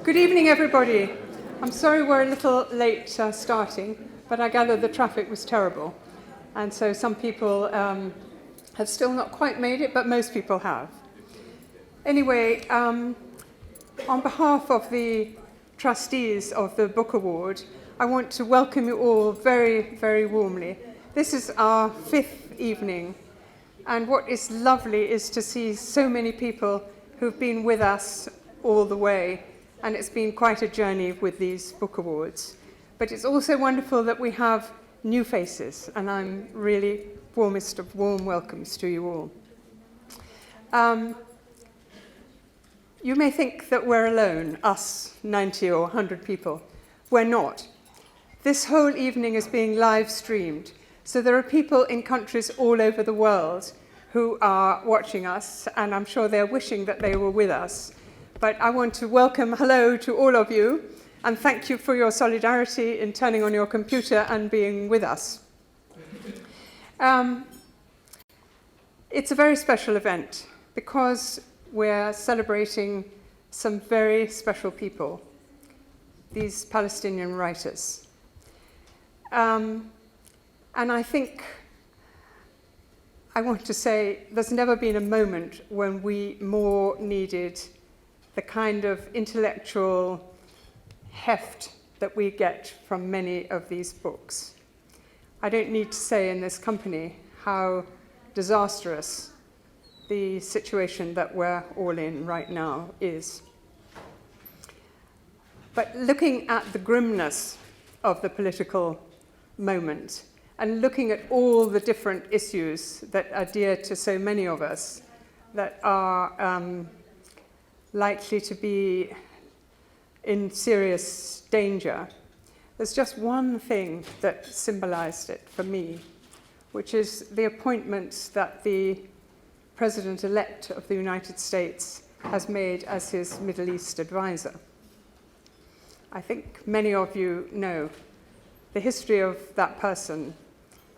Good evening, everybody. I'm sorry we're a little late starting, but I gather the traffic was terrible. And so some people have still not quite made it, but most people have. Anyway, on behalf of the trustees of the Book Award, I want to welcome you all very, very warmly. This is our 5th evening, and what is lovely is to see so many people who've been with us all the way, and it's been quite a journey with these Book Awards. But it's also wonderful that we have new faces, and I'm really warmest of warm welcomes to you all. You may think that we're alone, us 90 or 100 people. We're not. This whole evening is being live streamed, so there are people in countries all over the world who are watching us, and I'm sure they're wishing that they were with us. But I want to welcome hello to all of you, and thank you for your solidarity in turning on your computer and being with us. It's a very special event because we're celebrating some very special people, these Palestinian writers. And I think I want to say there's never been a moment when we more needed the kind of intellectual heft that we get from many of these books. I don't need to say in this company how disastrous the situation that we're all in right now is. But looking at the grimness of the political moment and looking at all the different issues that are dear to so many of us that are likely to be in serious danger, there's just one thing that symbolized it for me, which is the appointment that the President-elect of the United States has made as his Middle East advisor. I think many of you know the history of that person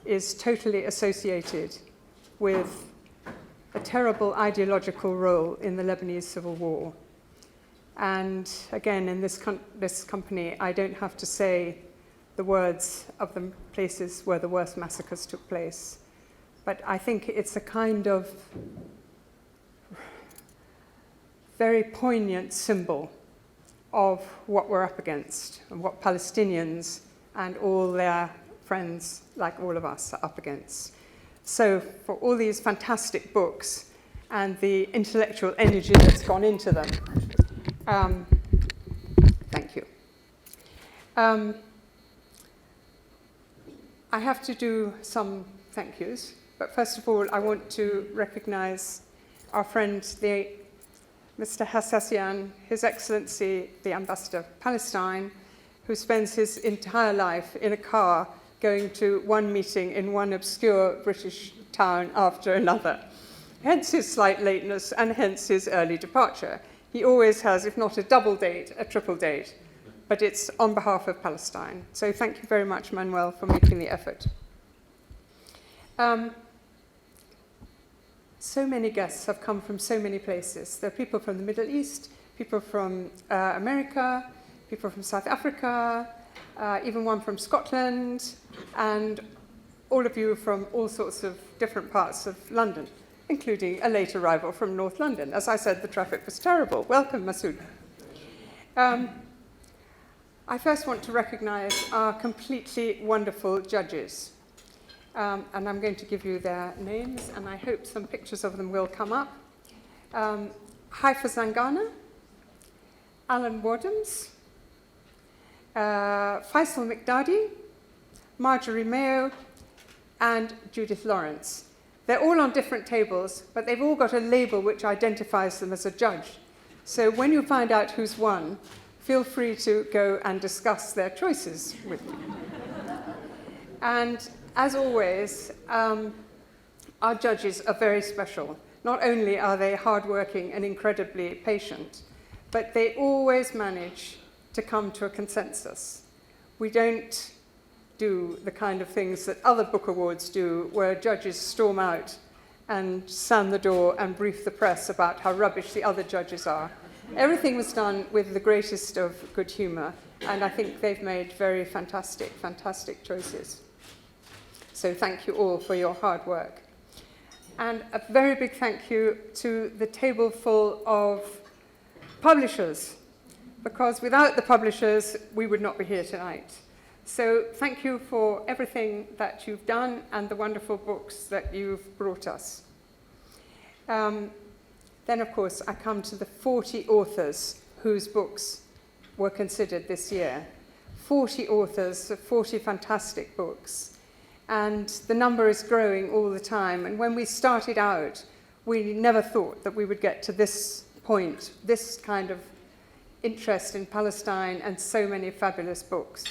is totally associated with a terrible ideological role in the Lebanese civil war. And again, in this company, I don't have to say the words of the places where the worst massacres took place. But I think it's a kind of very poignant symbol of what we're up against and what Palestinians and all their friends, like all of us, are up against. So for all these fantastic books and the intellectual energy that's gone into them, thank you. I have to do some thank yous, but first of all, I want to recognize our friend, Mr. Hassassian, His Excellency, the Ambassador of Palestine, who spends his entire life in a car going to one meeting in one obscure British town after another. Hence his slight lateness and hence his early departure. He always has, if not a double date, a triple date, but it's on behalf of Palestine. So thank you very much, Manuel, for making the effort. So many guests have come from so many places. There are people from the Middle East, people from America, people from South Africa, even one from Scotland, and all of you from all sorts of different parts of London, including a late arrival from North London. As I said, the traffic was terrible. Welcome, Masood. I first want to recognize our completely wonderful judges. And I'm going to give you their names, and I hope some pictures of them will come up. Haifa Zangana, Alan Wadhams, Faisal Miqdadi, Marjorie Mayo, and Judith Lawrence. They're all on different tables, but they've all got a label which identifies them as a judge. So when you find out who's won, feel free to go and discuss their choices with me. And as always, our judges are very special. Not only are they hardworking and incredibly patient, but they always manage to come to a consensus. We don't do the kind of things that other book awards do, where judges storm out and slam the door and brief the press about how rubbish the other judges are. Everything was done with the greatest of good humour, and I think they've made very fantastic, fantastic choices. So thank you all for your hard work. And a very big thank you to the table full of publishers, because without the publishers, we would not be here tonight. So thank you for everything that you've done and the wonderful books that you've brought us. Then, of course, I come to the 40 authors whose books were considered this year. 40 authors, 40 fantastic books. And the number is growing all the time. And when we started out, we never thought that we would get to this point, this kind of interest in Palestine and so many fabulous books.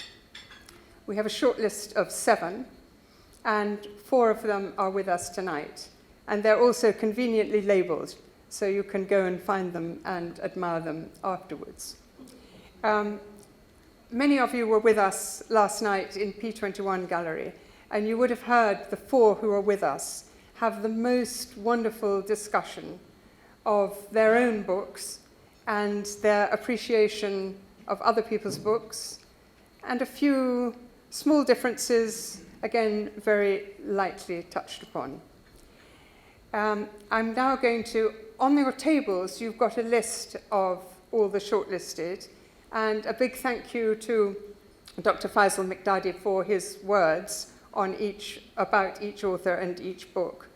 We have a short list of 7, and 4 of them are with us tonight. And they're also conveniently labelled, so you can go and find them and admire them afterwards. Many of you were with us last night in P21 Gallery, and you would have heard the 4 who are with us have the most wonderful discussion of their own books and their appreciation of other people's books, and a few small differences, again, very lightly touched upon. I'm now going to, on your tables, you've got a list of all the shortlisted, and a big thank you to Dr. Faisal Miqdadi for his words on about each author and each book.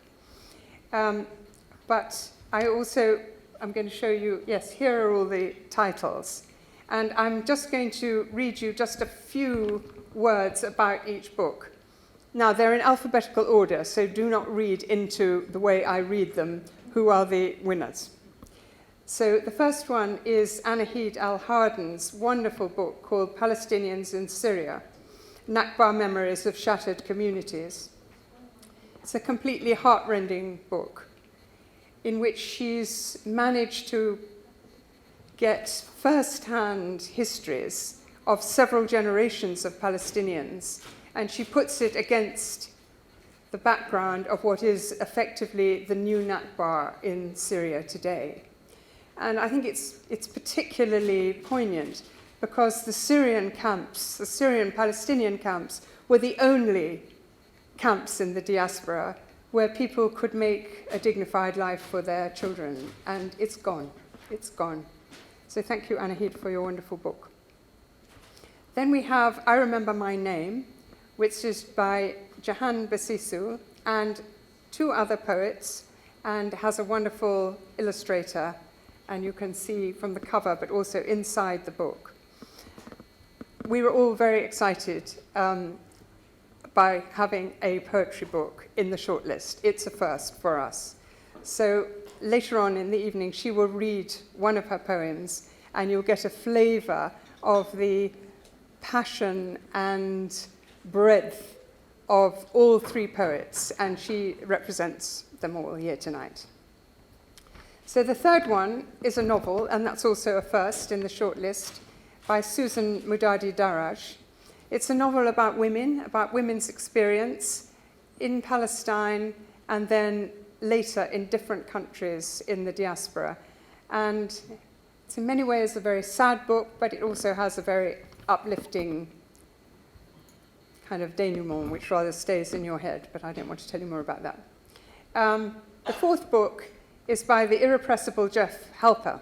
But I'm going to show you, yes, here are all the titles. And I'm just going to read you just a few words about each book. Now, they're in alphabetical order, so do not read into the way I read them who are the winners. So the first one is Anahid Al-Harden's wonderful book called Palestinians in Syria, Nakba Memories of Shattered Communities. It's a completely heartrending book in which she's managed to get first-hand histories of several generations of Palestinians, and she puts it against the background of what is effectively the new Nakba in Syria today. And I think it's particularly poignant because the Syrian camps, the Syrian Palestinian camps, were the only camps in the diaspora where people could make a dignified life for their children, and it's gone. It's gone. So thank you, Anahid, for your wonderful book. Then we have I Remember My Name, which is by Jahan Basisu and 2 other poets, and has a wonderful illustrator, and you can see from the cover, but also inside the book. We were all very excited by having a poetry book in the shortlist. It's a first for us. So later on in the evening, she will read one of her poems, and you'll get a flavour of the passion and breadth of all 3 poets, and she represents them all here tonight. So the third one is a novel, and that's also a first in the shortlist, by Susan Mudadi Daraj. It's a novel about women's experience in Palestine, and then later in different countries in the diaspora. And it's in many ways a very sad book, but it also has a very uplifting kind of denouement, which rather stays in your head, but I don't want to tell you more about that. The 4th book is by the irrepressible Jeff Halper.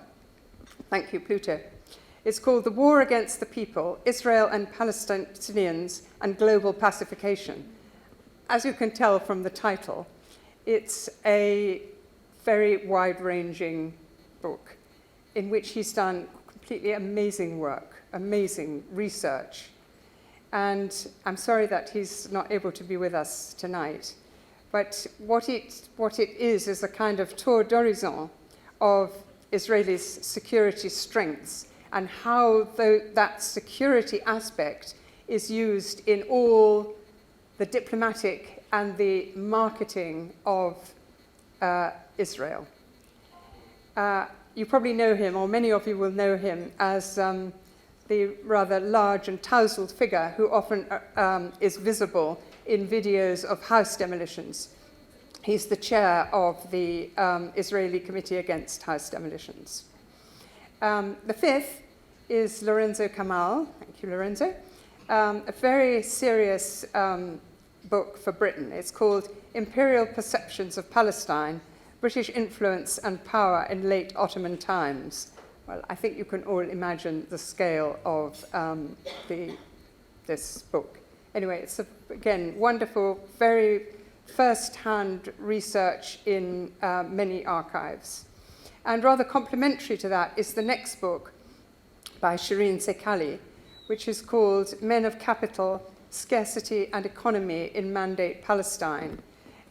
Thank you, Pluto. It's called The War Against the People, Israel and Palestinians and Global Pacification. As you can tell from the title, it's a very wide-ranging book in which he's done completely amazing work, amazing research. And I'm sorry that he's not able to be with us tonight. But what it is a kind of tour d'horizon of Israelis' security strengths and how that security aspect is used in all the diplomatic and the marketing of Israel. You probably know him, or many of you will know him, as the rather large and tousled figure who often is visible in videos of house demolitions. He's the chair of the Israeli Committee Against House Demolitions. The fifth is Lorenzo Kamal. Thank you, Lorenzo. A very serious book for Britain. It's called Imperial Perceptions of Palestine, British Influence and Power in Late Ottoman Times. Well, I think you can all imagine the scale of this book. Anyway, it's, again, wonderful, very first-hand research in many archives. And rather complementary to that is the next book by Shireen Sekali, which is called Men of Capital, Scarcity and Economy in Mandate Palestine.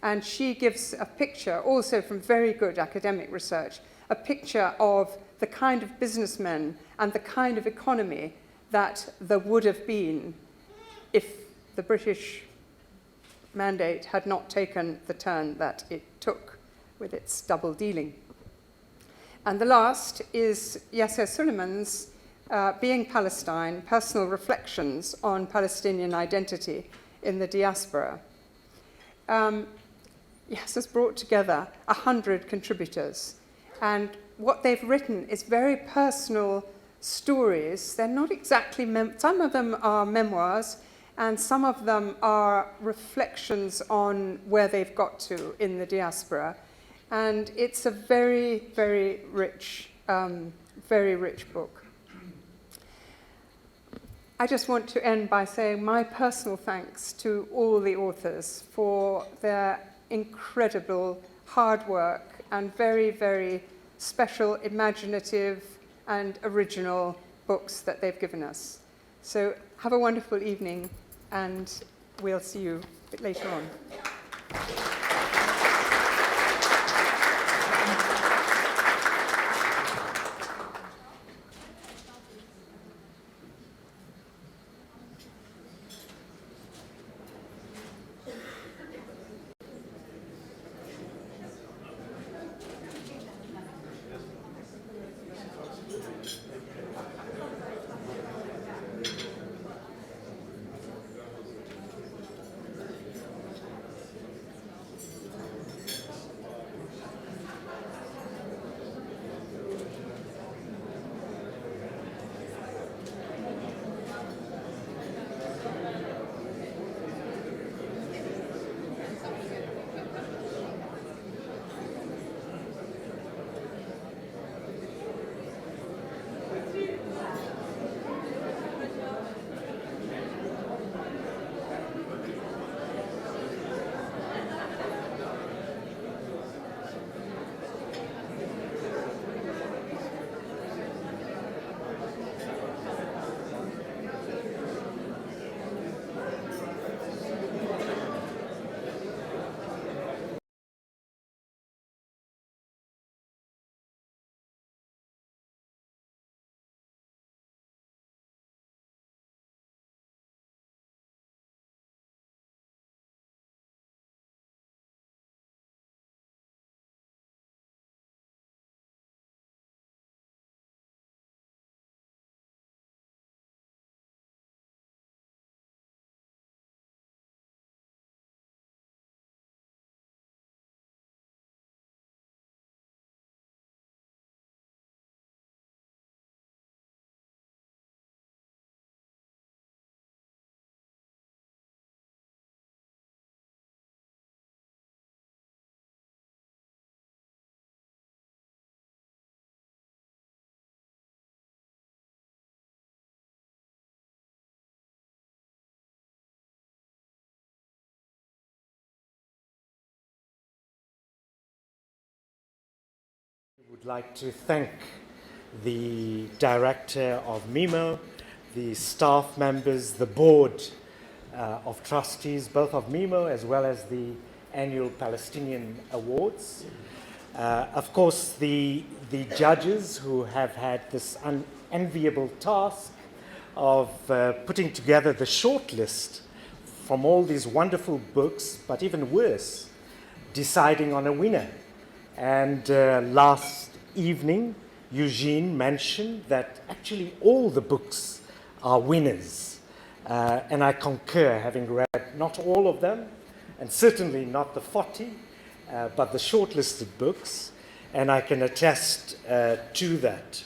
And she gives a picture, also from very good academic research, a picture of the kind of businessmen and the kind of economy that there would have been if the British mandate had not taken the turn that it took with its double dealing. And the last is Yasser Suleiman's Being Palestine, Personal Reflections on Palestinian Identity in the Diaspora. Yasser's brought together 100 contributors, and what they've written is very personal stories. They're not exactly, some of them are memoirs, and some of them are reflections on where they've got to in the diaspora. And it's a very, very rich book. I just want to end by saying my personal thanks to all the authors for their incredible hard work and very, very special, imaginative, and original books that they've given us. So have a wonderful evening, and we'll see you a bit later on. I would like to thank the director of MEMO, the staff members, the board of trustees, both of MEMO as well as the annual Palestinian Awards. Of course, the judges who have had this unenviable task of putting together the shortlist from all these wonderful books, but even worse, deciding on a winner. And last evening, Eugene mentioned that actually all the books are winners. And I concur, having read not all of them, and certainly not the 40, but the shortlisted books, and I can attest to that.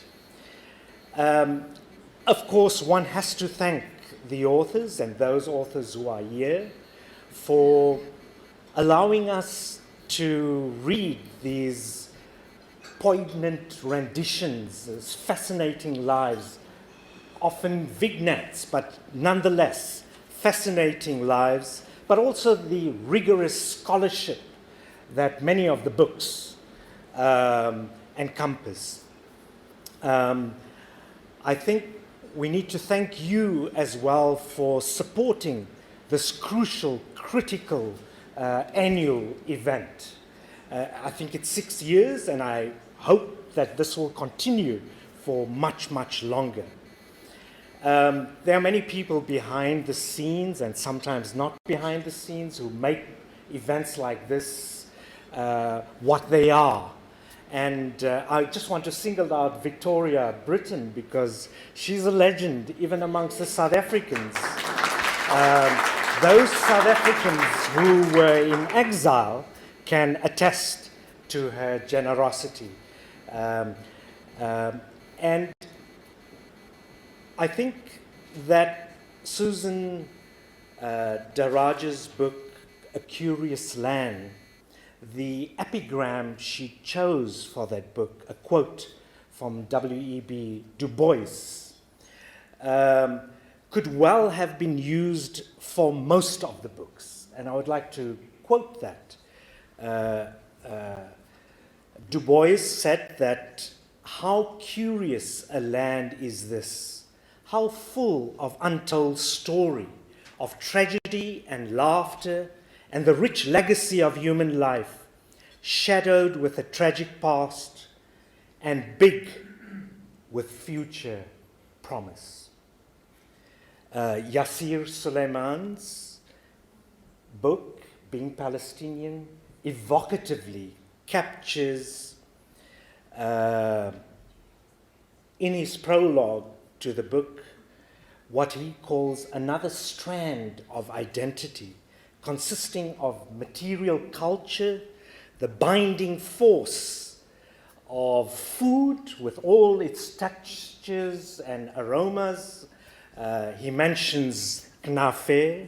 Of course, one has to thank the authors and those authors who are here for allowing us to read these poignant renditions, these fascinating lives, often vignettes, but nonetheless fascinating lives, but also the rigorous scholarship that many of the books encompass. I think we need to thank you as well for supporting this crucial, critical annual event. I think it's 6 years, and I hope that this will continue for much, much longer. There are many people behind the scenes and sometimes not behind the scenes who make events like this what they are. And I just want to single out Victoria Britton because she's a legend even amongst the South Africans. Those South Africans who were in exile can attest to her generosity. And I think that Susan Daraj's book, A Curious Land, the epigram she chose for that book, a quote from W.E.B. Du Bois, could well have been used for most of the books. And I would like to quote that. Du Bois said that, "How curious a land is this, how full of untold story, of tragedy and laughter, and the rich legacy of human life, shadowed with a tragic past and big with future promise." Yassir Suleiman's book, Being Palestinian, evocatively captures in his prologue to the book what he calls another strand of identity, consisting of material culture, the binding force of food with all its textures and aromas. He mentions knafe,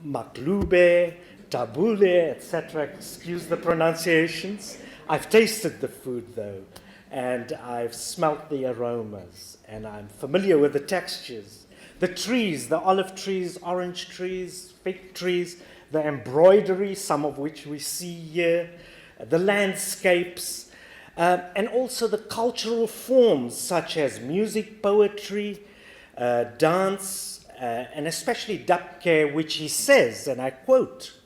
maklube, tabbouleh, etc. Excuse the pronunciations. I've tasted the food though, and I've smelt the aromas, and I'm familiar with the textures. The trees, the olive trees, orange trees, fig trees, the embroidery, some of which we see here, the landscapes, and also the cultural forms such as music, poetry, dance, and especially dabke, which he says, and I quote,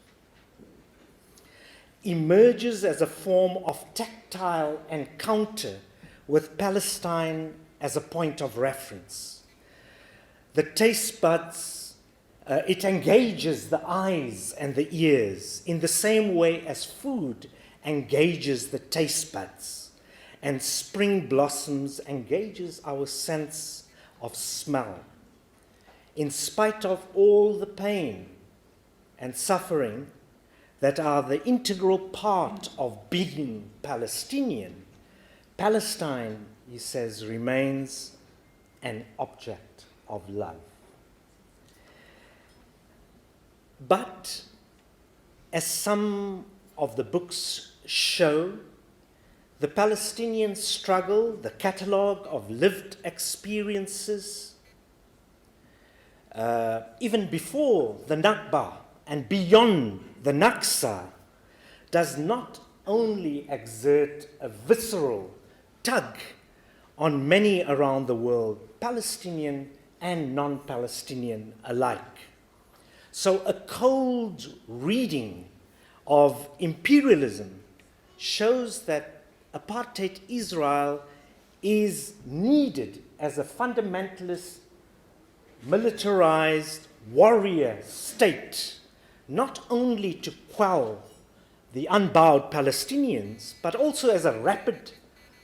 emerges as a form of tactile encounter with Palestine as a point of reference. The taste buds, it engages the eyes and the ears in the same way as food engages the taste buds, and spring blossoms engages our sense of smell. In spite of all the pain and suffering that are the integral part of being Palestinian, Palestine, he says, remains an object of love. But, as some of the books show, the Palestinian struggle, the catalogue of lived experiences, even before the Nakba and beyond the Naksa, does not only exert a visceral tug on many around the world, Palestinian and non-Palestinian alike. So a cold reading of imperialism shows that apartheid Israel is needed as a fundamentalist, militarized warrior state, not only to quell the unbowed Palestinians, but also as a rapid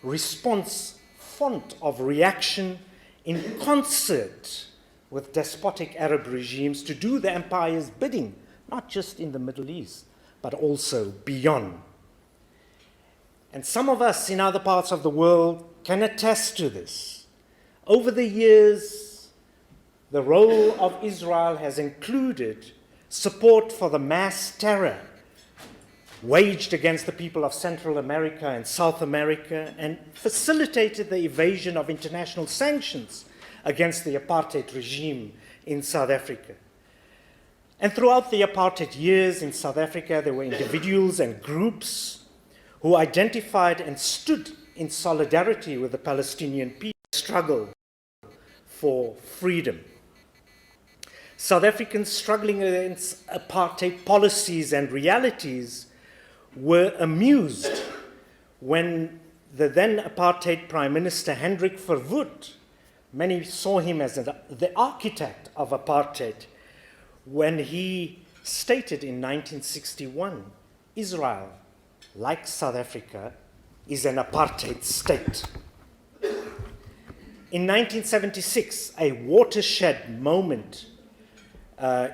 response font of reaction in concert with despotic Arab regimes to do the empire's bidding, not just in the Middle East, but also beyond. And some of us in other parts of the world can attest to this. Over the years, the role of Israel has included support for the mass terror waged against the people of Central America and South America, and facilitated the evasion of international sanctions against the apartheid regime in South Africa. And throughout the apartheid years in South Africa, there were individuals and groups who identified and stood in solidarity with the Palestinian people struggle for freedom. South Africans struggling against apartheid policies and realities were amused when the then apartheid Prime Minister Hendrik Verwoerd, many saw him as the architect of apartheid, when he stated in 1961, Israel, like South Africa, is an apartheid state. In 1976, a watershed moment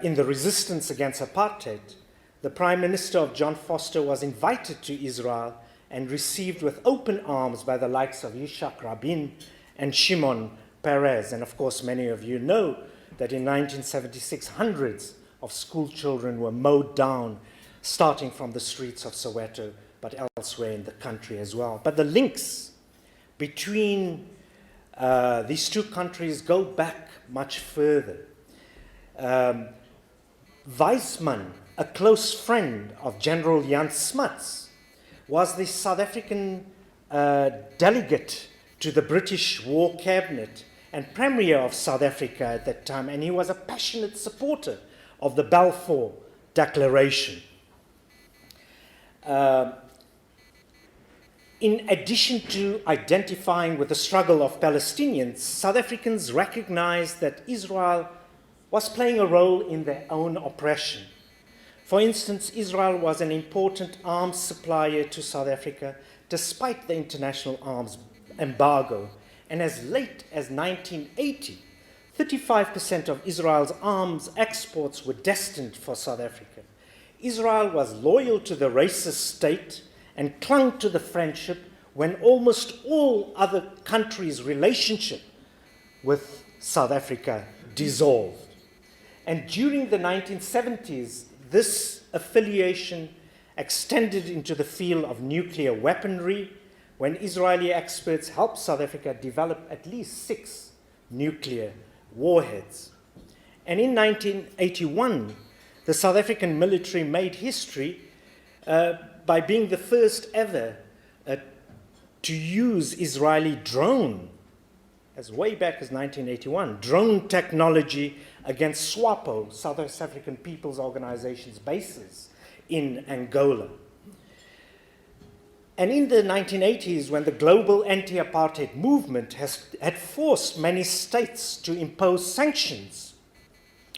in the resistance against apartheid, the Prime Minister of John Foster was invited to Israel and received with open arms by the likes of Yitzhak Rabin and Shimon Peres. And of course, many of you know that in 1976, hundreds of school children were mowed down, starting from the streets of Soweto, but elsewhere in the country as well. But the links between these two countries go back much further. Weizmann, a close friend of General Jan Smuts, was the South African delegate to the British War Cabinet and Premier of South Africa at that time, and he was a passionate supporter of the Balfour Declaration. In addition to identifying with the struggle of Palestinians, South Africans recognized that Israel was playing a role in their own oppression. For instance, Israel was an important arms supplier to South Africa despite the international arms embargo, and as late as 1980, 35% of Israel's arms exports were destined for South Africa. Israel was loyal to the racist state and clung to the friendship when almost all other countries' relationship with South Africa dissolved. And during the 1970s, this affiliation extended into the field of nuclear weaponry, when Israeli experts helped South Africa develop at least 6 nuclear warheads. And in 1981, the South African military made history by being the first ever to use Israeli drone, as way back as 1981, drone technology against SWAPO, South African People's Organization's bases in Angola. And in the 1980s, when the global anti-apartheid movement had forced many states to impose sanctions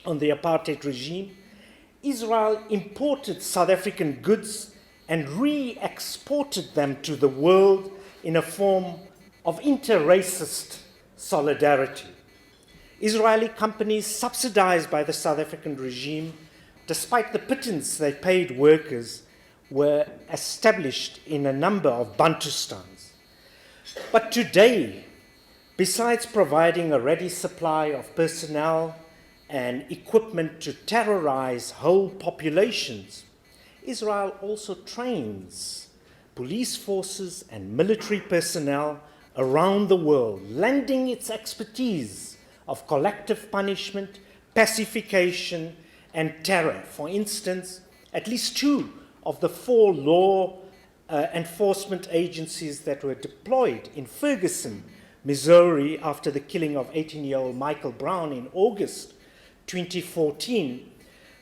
on the apartheid regime, Israel imported South African goods and re-exported them to the world in a form of inter-racist solidarity. Israeli companies subsidized by the South African regime, despite the pittance they paid workers, were established in a number of Bantustans. But today, besides providing a ready supply of personnel and equipment to terrorize whole populations, Israel also trains police forces and military personnel around the world, lending its expertise of collective punishment, pacification, and terror. For instance, at least 2 of the 4 law enforcement agencies that were deployed in Ferguson, Missouri, after the killing of 18-year-old Michael Brown in August 2014,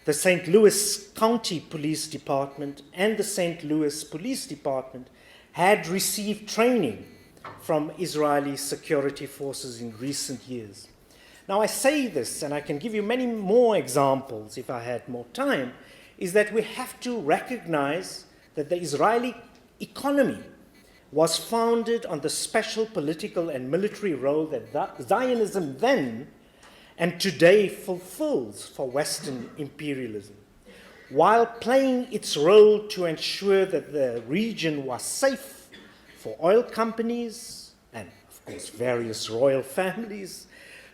the St. Louis County Police Department and the St. Louis Police Department had received training from Israeli security forces in recent years. Now, I say this, and I can give you many more examples if I had more time, is that we have to recognize that the Israeli economy was founded on the special political and military role that Zionism then and today fulfills for Western imperialism, while playing its role to ensure that the region was safe for oil companies and course, various royal families.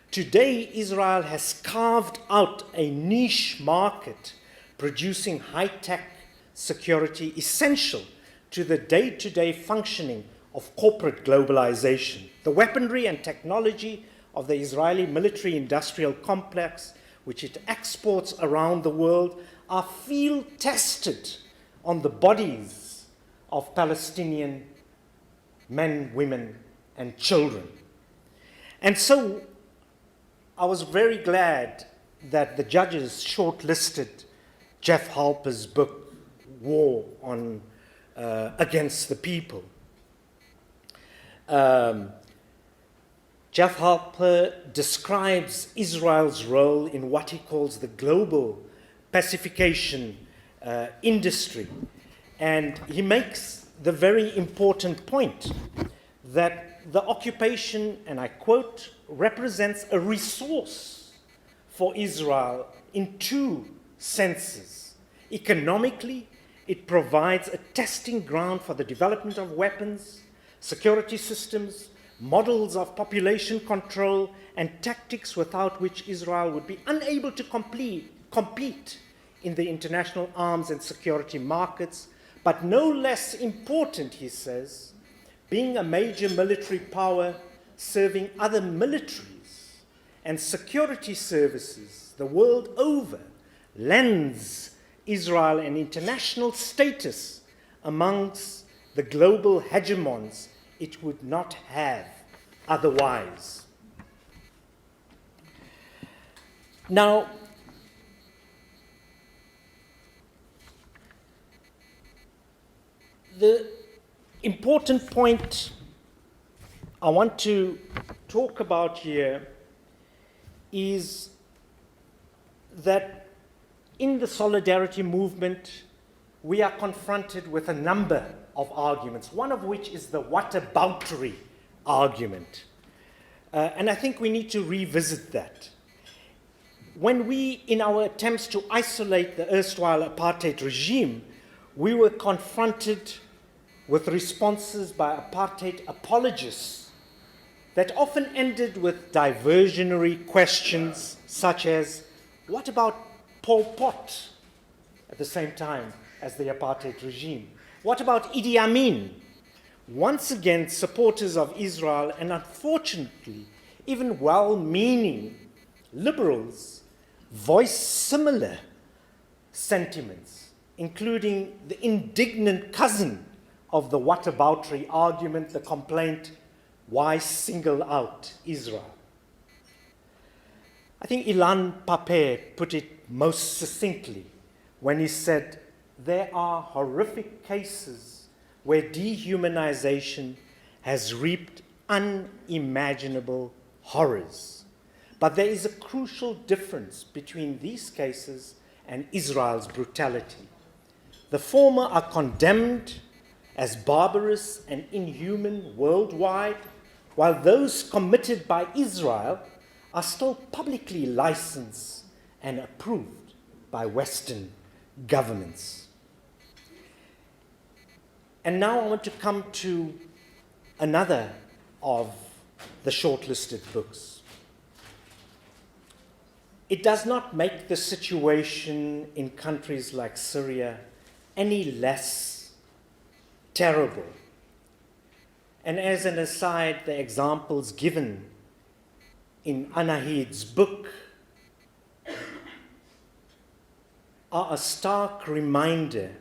Today, Israel has carved out a niche market producing high-tech security essential to the day-to-day functioning of corporate globalization. The weaponry and technology of the Israeli military-industrial complex, which it exports around the world, are field-tested on the bodies of Palestinian men, women, and children. And so I was very glad that the judges shortlisted Jeff Halper's book, War Against the People. Jeff Halper describes Israel's role in what he calls the global pacification industry. And he makes the very important point that the occupation, and I quote, represents a resource for Israel in two senses. Economically, it provides a testing ground for the development of weapons, security systems, models of population control, and tactics without which Israel would be unable to compete in the international arms and security markets. But no less important, he says, being a major military power serving other militaries and security services the world over lends Israel an international status amongst the global hegemons it would not have otherwise. Now, the important point I want to talk about here is that in the solidarity movement, we are confronted with a number of arguments, one of which is the whataboutery argument. And I think we need to revisit that. When we, in our attempts to isolate the erstwhile apartheid regime, we were confronted with responses by apartheid apologists that often ended with diversionary questions such as, what about Pol Pot at the same time as the apartheid regime? What about Idi Amin? Once again, supporters of Israel, and unfortunately, even well-meaning liberals, voiced similar sentiments, including the indignant cousin of the whataboutery argument, the complaint, why single out Israel? I think Ilan Pape put it most succinctly when he said, there are horrific cases where dehumanization has reaped unimaginable horrors. But there is a crucial difference between these cases and Israel's brutality. The former are condemned as barbarous and inhuman worldwide, while those committed by Israel are still publicly licensed and approved by Western governments. And now I want to come to another of the shortlisted books. It does not make the situation in countries like Syria any less terrible. And as an aside, the examples given in Anahid's book are a stark reminder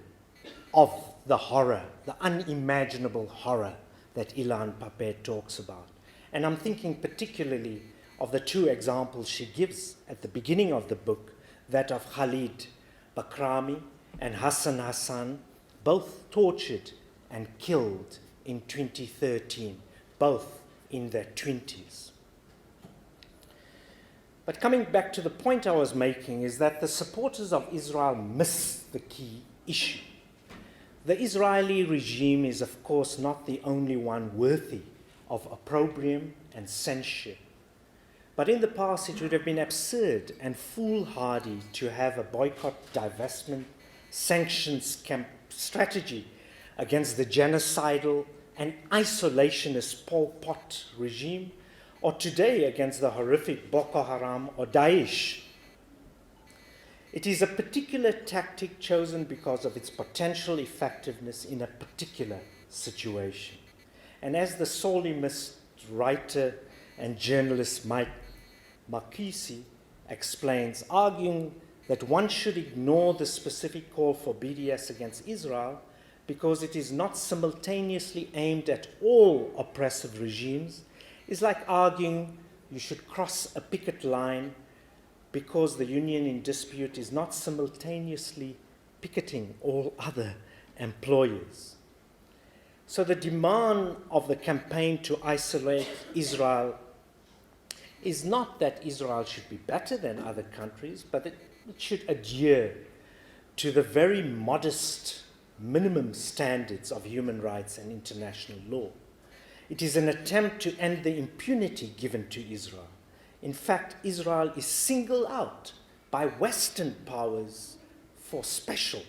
of the horror, the unimaginable horror that Ilan Pape talks about. And I'm thinking particularly of the two examples she gives at the beginning of the book, that of Khalid Bakrami and Hassan Hassan, both tortured and killed in 2013, both in their 20s. But coming back to the point I was making is that the supporters of Israel miss the key issue. The Israeli regime is, of course, not the only one worthy of opprobrium and censure. But in the past, it would have been absurd and foolhardy to have a boycott, divestment, sanctions camp strategy against the genocidal, an isolationist Pol Pot regime, or today against the horrific Boko Haram or Daesh. It is a particular tactic chosen because of its potential effectiveness in a particular situation. And as the sorely missed writer and journalist Mike Makisi explains, arguing that one should ignore the specific call for BDS against Israel because it is not simultaneously aimed at all oppressive regimes, is like arguing you should cross a picket line because the union in dispute is not simultaneously picketing all other employers. So the demand of the campaign to isolate Israel is not that Israel should be better than other countries, but that it should adhere to the very modest minimum standards of human rights and international law. It is an attempt to end the impunity given to Israel. In fact, Israel is singled out by Western powers for special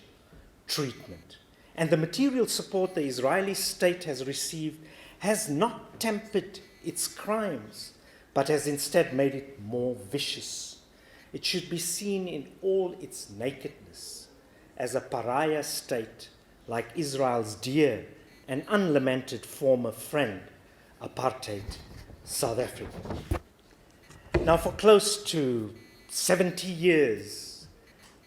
treatment. And the material support the Israeli state has received has not tempered its crimes, but has instead made it more vicious. It should be seen in all its nakedness as a pariah state like Israel's dear and unlamented former friend, apartheid South Africa. Now, for close to 70 years,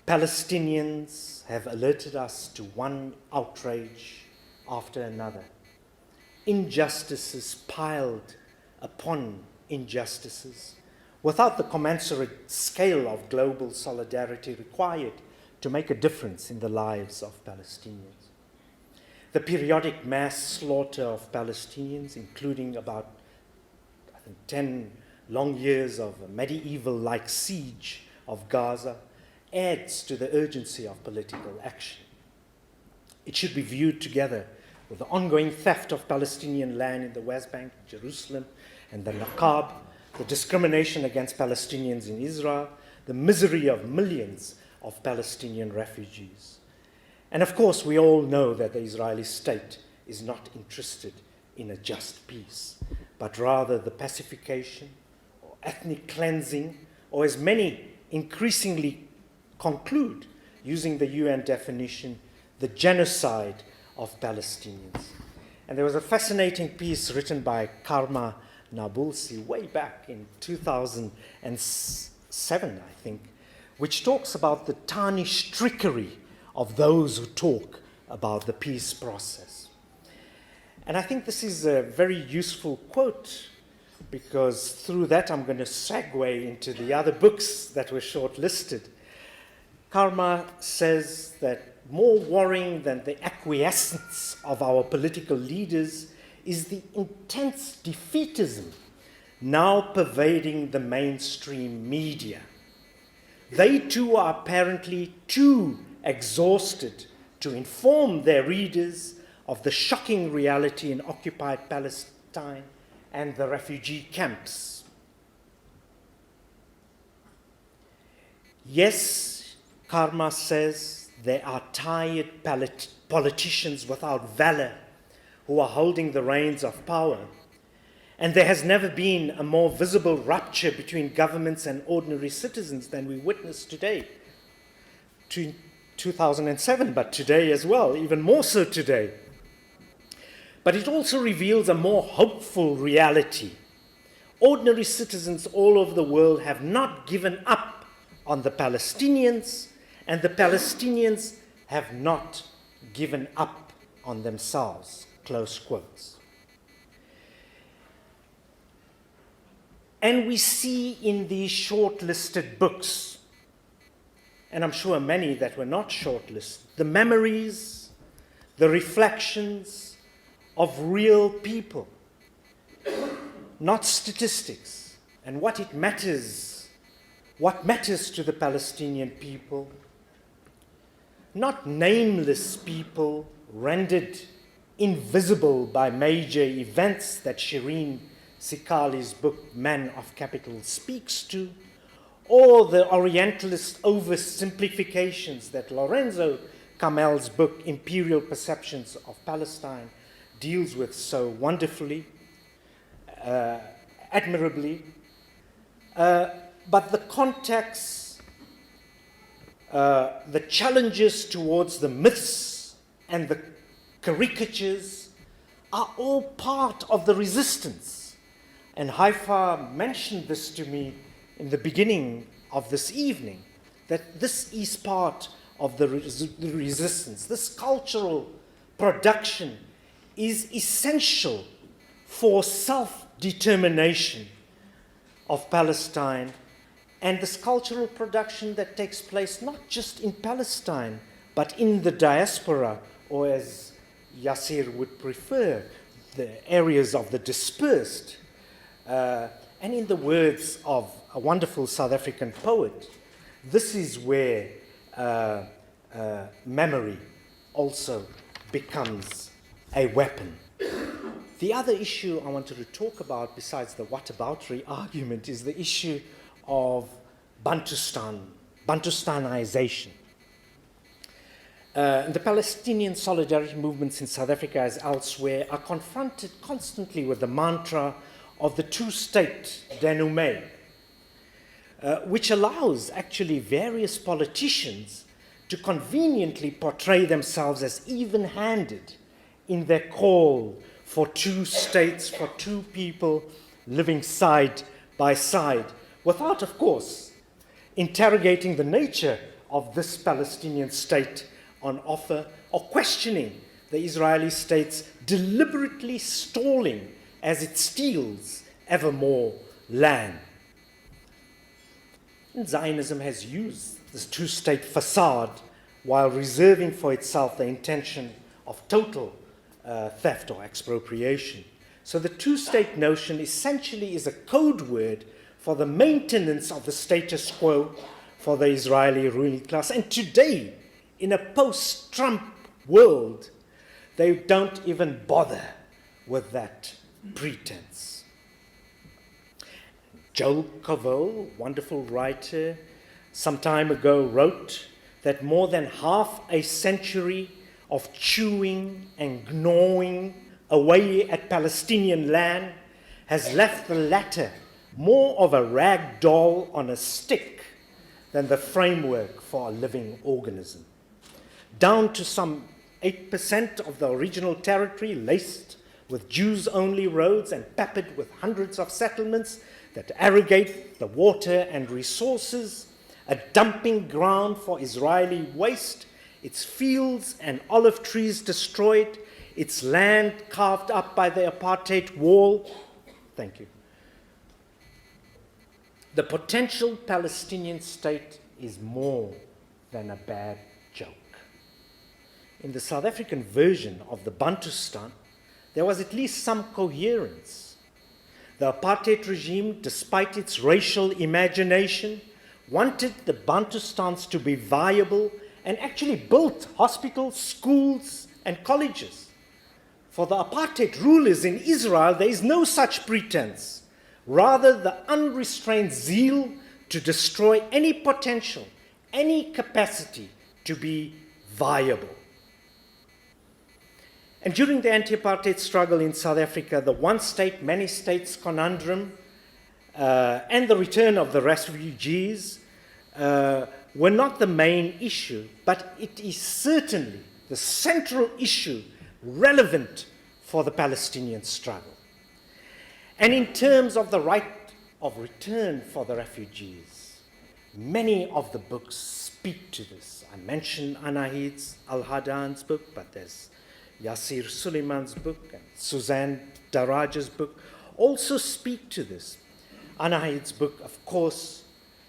Palestinians have alerted us to one outrage after another. Injustices piled upon injustices without the commensurate scale of global solidarity required to make a difference in the lives of Palestinians. The periodic mass slaughter of Palestinians, including about 10 long years of a medieval-like siege of Gaza, adds to the urgency of political action. It should be viewed together with the ongoing theft of Palestinian land in the West Bank, Jerusalem, and the Naqab, the discrimination against Palestinians in Israel, the misery of millions of Palestinian refugees. And of course, we all know that the Israeli state is not interested in a just peace, but rather the pacification or ethnic cleansing, or as many increasingly conclude, using the UN definition, the genocide of Palestinians. And there was a fascinating piece written by Karma Nabulsi way back in 2007, I think, which talks about the tarnished trickery of those who talk about the peace process. And I think this is a very useful quote, because through that I'm going to segue into the other books that were shortlisted. Karma says that more worrying than the acquiescence of our political leaders is the intense defeatism now pervading the mainstream media. They too are apparently too exhausted to inform their readers of the shocking reality in occupied Palestine and the refugee camps. Yes, Karma says, there are tired politicians without valor who are holding the reins of power. And there has never been a more visible rupture between governments and ordinary citizens than we witness today. 2007, but today as well, even more so today. But it also reveals a more hopeful reality. Ordinary citizens all over the world have not given up on the Palestinians, and the Palestinians have not given up on themselves, close quotes. And we see in these shortlisted books, and I'm sure many that were not shortlisted, the memories, the reflections of real people, not statistics, and what matters to the Palestinian people, not nameless people rendered invisible by major events that Shireen Sikali's book, Man of Capital, speaks to, or the Orientalist oversimplifications that Lorenzo Camel's book, Imperial Perceptions of Palestine, deals with so wonderfully, admirably. But the context, the challenges towards the myths and the caricatures are all part of the resistance. And Haifa mentioned this to me in the beginning of this evening, that this is part of the resistance. This cultural production is essential for self-determination of Palestine, and this cultural production that takes place not just in Palestine, but in the diaspora, or as Yasir would prefer, the areas of the dispersed. And in the words of a wonderful South African poet, this is where memory also becomes a weapon. The other issue I wanted to talk about, besides the whataboutery argument, is the issue of Bantustanization. The Palestinian solidarity movements in South Africa, as elsewhere, are confronted constantly with the mantra of the two-state denouement, which allows actually various politicians to conveniently portray themselves as even-handed in their call for two states, for two people living side by side, without, of course, interrogating the nature of this Palestinian state on offer, or questioning the Israeli state's deliberately stalling as it steals ever more land. And Zionism has used this two-state facade while reserving for itself the intention of total theft or expropriation. So the two-state notion essentially is a code word for the maintenance of the status quo for the Israeli ruling class. And today, in a post-Trump world, they don't even bother with that pretense. Joel Covell, wonderful writer, some time ago wrote that more than half a century of chewing and gnawing away at Palestinian land has left the latter more of a rag doll on a stick than the framework for a living organism. Down to some 8% of the original territory, laced with Jews-only roads and peppered with hundreds of settlements that irrigate the water and resources, a dumping ground for Israeli waste, its fields and olive trees destroyed, its land carved up by the apartheid wall. Thank you. The potential Palestinian state is more than a bad joke. In the South African version of the Bantustan, there was at least some coherence. The apartheid regime, despite its racial imagination, wanted the Bantustans to be viable and actually built hospitals, schools, and colleges. For the apartheid rulers in Israel, there is no such pretense. Rather, the unrestrained zeal to destroy any potential, any capacity to be viable. And during the anti-apartheid struggle in South Africa, the one state, many states conundrum and the return of the refugees were not the main issue, but it is certainly the central issue relevant for the Palestinian struggle. And in terms of the right of return for the refugees, many of the books speak to this. I mentioned Anahid Al-Hadan's book, but there's Yasir Suleiman's book and Suzanne Daraja's book also speak to this. Anahid's book, of course,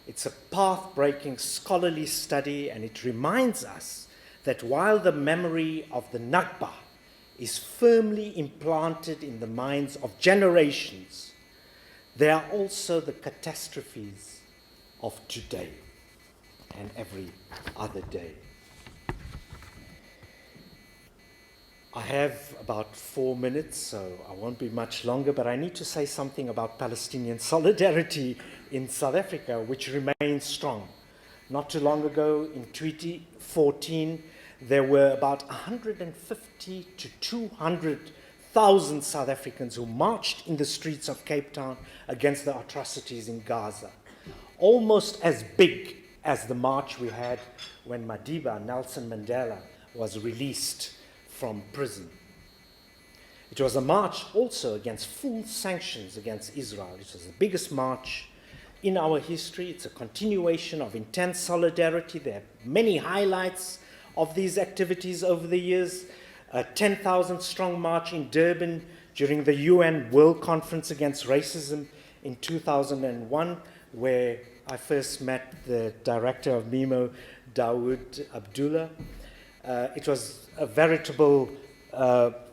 it's a path-breaking scholarly study, and it reminds us that while the memory of the Nakba is firmly implanted in the minds of generations, there are also the catastrophes of today and every other day. I have about 4 minutes, so I won't be much longer, but I need to say something about Palestinian solidarity in South Africa, which remains strong. Not too long ago, in 2014, there were about 150 to 200 100,000 South Africans who marched in the streets of Cape Town against the atrocities in Gaza. Almost as big as the march we had when Madiba, Nelson Mandela, was released from prison. It was a march also against full sanctions against Israel. It was the biggest march in our history. It's a continuation of intense solidarity. There are many highlights of these activities over the years. A 10,000 strong march in Durban during the UN World Conference Against Racism in 2001, where I first met the director of MEMO, Dawood Abdullah. It was a veritable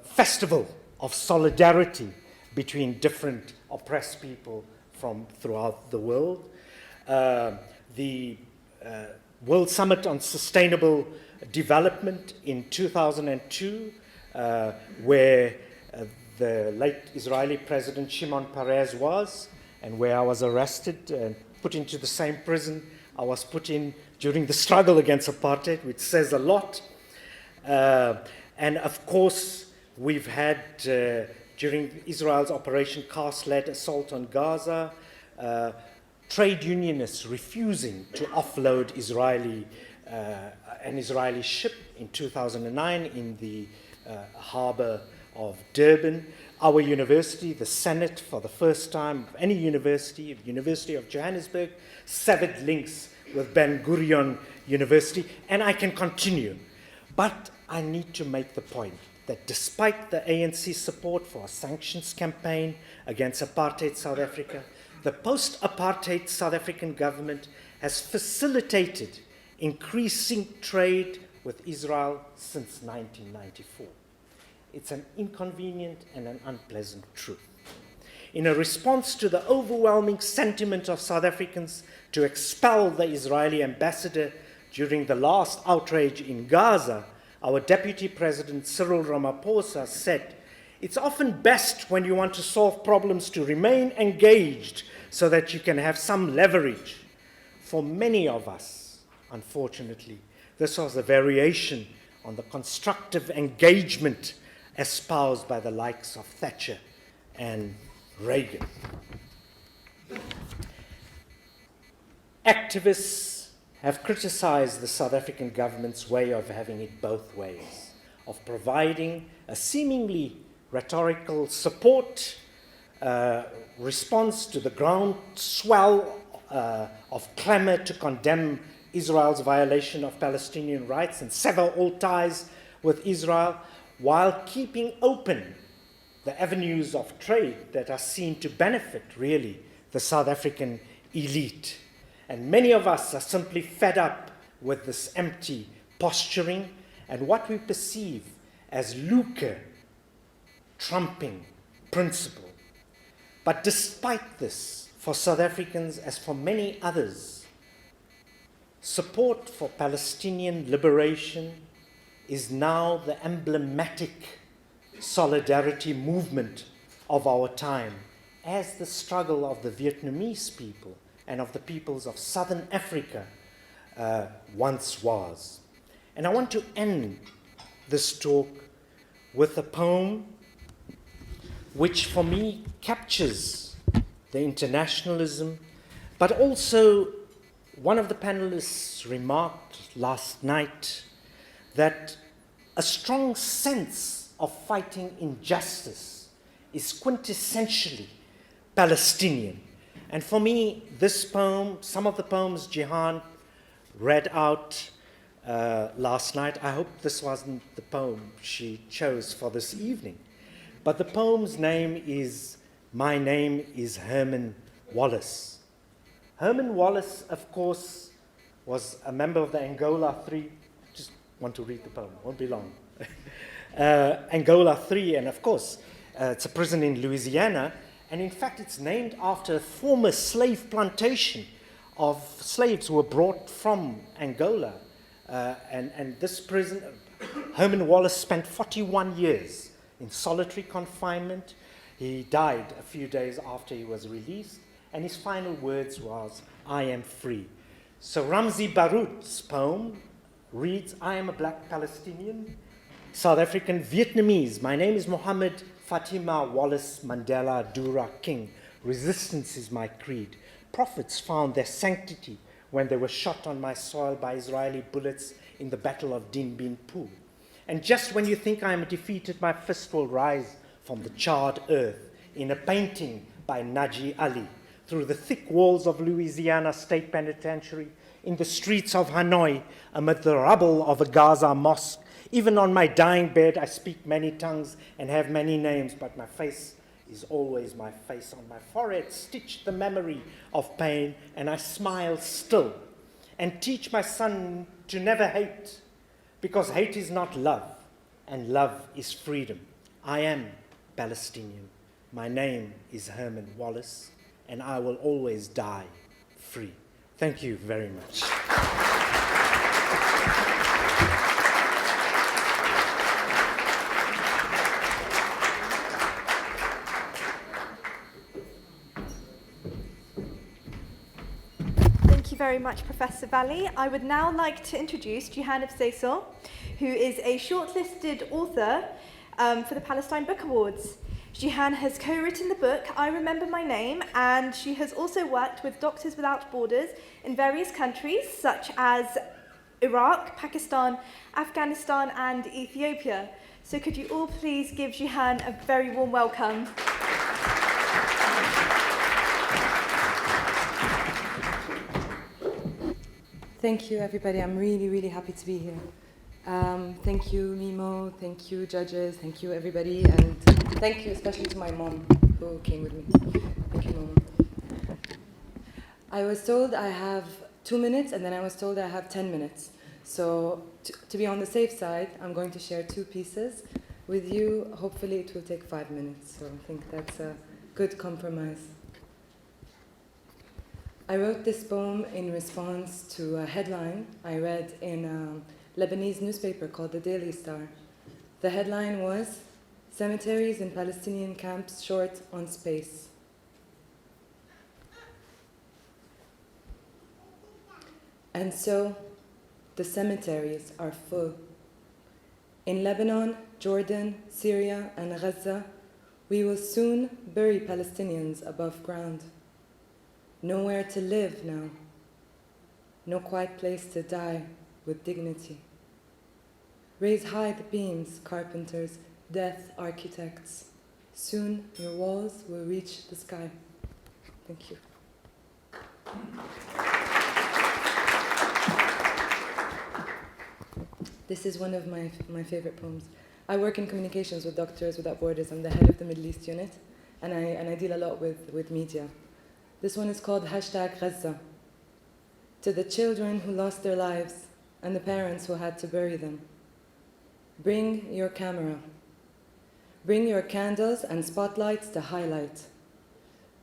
festival of solidarity between different oppressed people from throughout the world. The World Summit on Sustainable Development in 2002, where the late Israeli President Shimon Peres was, and where I was arrested and put into the same prison I was put in during the struggle against apartheid, which says a lot. And of course, we've had, during Israel's Operation Cast-led assault on Gaza, trade unionists refusing to offload an Israeli ship in 2009 in the harbor of Durban. Our university, the Senate, for the first time of any university, the University of Johannesburg, severed links with Ben Gurion University, and I can continue. But I need to make the point that despite the ANC's support for a sanctions campaign against apartheid South Africa, the post-apartheid South African government has facilitated increasing trade with Israel since 1994. It's an inconvenient and an unpleasant truth. In a response to the overwhelming sentiment of South Africans to expel the Israeli ambassador during the last outrage in Gaza, our Deputy President Cyril Ramaphosa said, "It's often best when you want to solve problems to remain engaged so that you can have some leverage." For many of us, unfortunately, this was a variation on the constructive engagement espoused by the likes of Thatcher and Reagan. Activists have criticized the South African government's way of having it both ways, of providing a seemingly rhetorical support response to the groundswell of clamor to condemn Israel's violation of Palestinian rights and sever all ties with Israel, while keeping open the avenues of trade that are seen to benefit, really, the South African elite. And many of us are simply fed up with this empty posturing and what we perceive as lucre trumping principle. But despite this, for South Africans, as for many others, support for Palestinian liberation is now the emblematic solidarity movement of our time, as the struggle of the Vietnamese people and of the peoples of Southern Africa once was. And I want to end this talk with a poem which for me captures the internationalism, but also one of the panelists remarked last night that a strong sense of fighting injustice is quintessentially Palestinian. And for me, this poem, some of the poems Jihan read out last night, I hope this wasn't the poem she chose for this evening, but the poem's name is My Name is Herman Wallace. Herman Wallace, of course, was a member of the Angola 3. Just want to read the poem, won't be long. Angola 3, and of course, it's a prison in Louisiana, and in fact, it's named after a former slave plantation of slaves who were brought from Angola. And this prison, Herman Wallace spent 41 years in solitary confinement. He died a few days after he was released, and his final words was, "I am free." So Ramzi Baroud's poem reads, "I am a black Palestinian, South African, Vietnamese. My name is Mohammed Fatima, Wallace, Mandela, Dura, King. Resistance is my creed. Prophets found their sanctity when they were shot on my soil by Israeli bullets in the Battle of Din Bin Phu. And just when you think I am defeated, my fist will rise from the charred earth in a painting by Naji Ali, through the thick walls of Louisiana State Penitentiary, in the streets of Hanoi, amid the rubble of a Gaza mosque. Even on my dying bed, I speak many tongues and have many names, but my face is always my face. On my forehead stitched the memory of pain, and I smile still and teach my son to never hate, because hate is not love, and love is freedom. I am Palestinian. My name is Herman Wallace, and I will always die free. Thank you very much. Thank you very much, Professor Valley. I would now like to introduce Jihan Efsesor, who is a shortlisted author for the Palestine Book Awards. Jihan has co-written the book I Remember My Name, and she has also worked with Doctors Without Borders in various countries such as Iraq, Pakistan, Afghanistan and Ethiopia. So could you all please give Jihan a very warm welcome. Thank you, everybody. I'm really, really happy to be here. Thank you, MEMO. Thank you, judges. Thank you, everybody. And thank you especially to my mom, who came with me. Thank you, Mom. I was told I have 2 minutes, and then I was told I have 10 minutes. So to be on the safe side, I'm going to share 2 pieces with you. Hopefully, it will take 5 minutes. So I think that's a good compromise. I wrote this poem in response to a headline I read in a Lebanese newspaper called the Daily Star. The headline was, "Cemeteries in Palestinian camps short on space." And so, the cemeteries are full. In Lebanon, Jordan, Syria, and Gaza, we will soon bury Palestinians above ground. Nowhere to live now. No quiet place to die with dignity. Raise high the beams, carpenters, death architects. Soon your walls will reach the sky. Thank you. This is one of my favorite poems. I work in communications with Doctors Without Borders. I'm the head of the Middle East unit, and I deal a lot with media. This one is called #Gaza. To the children who lost their lives and the parents who had to bury them. Bring your camera. Bring your candles and spotlights to highlight.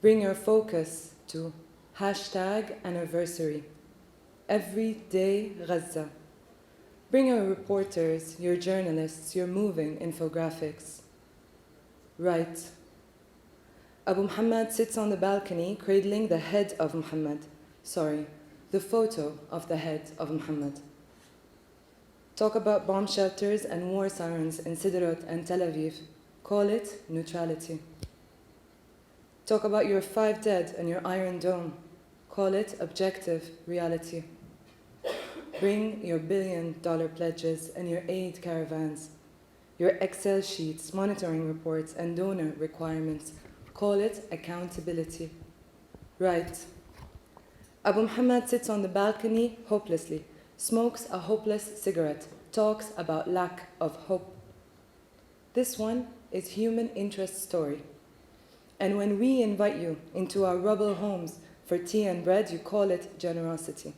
Bring your focus to #anniversary. Every day Gaza. Bring your reporters, your journalists, your moving infographics. Write. Abu Muhammad sits on the balcony cradling the head of Muhammad. Sorry, the photo of the head of Muhammad. Talk about bomb shelters and war sirens in Sderot and Tel Aviv. Call it neutrality. Talk about your 5 dead and your Iron Dome. Call it objective reality. Bring your billion-dollar pledges and your aid caravans, your Excel sheets, monitoring reports, and donor requirements. Call it accountability. Right. Abu Muhammad sits on the balcony hopelessly, smokes a hopeless cigarette, talks about lack of hope. This one is human interest story. And when we invite you into our rubble homes for tea and bread, you call it generosity.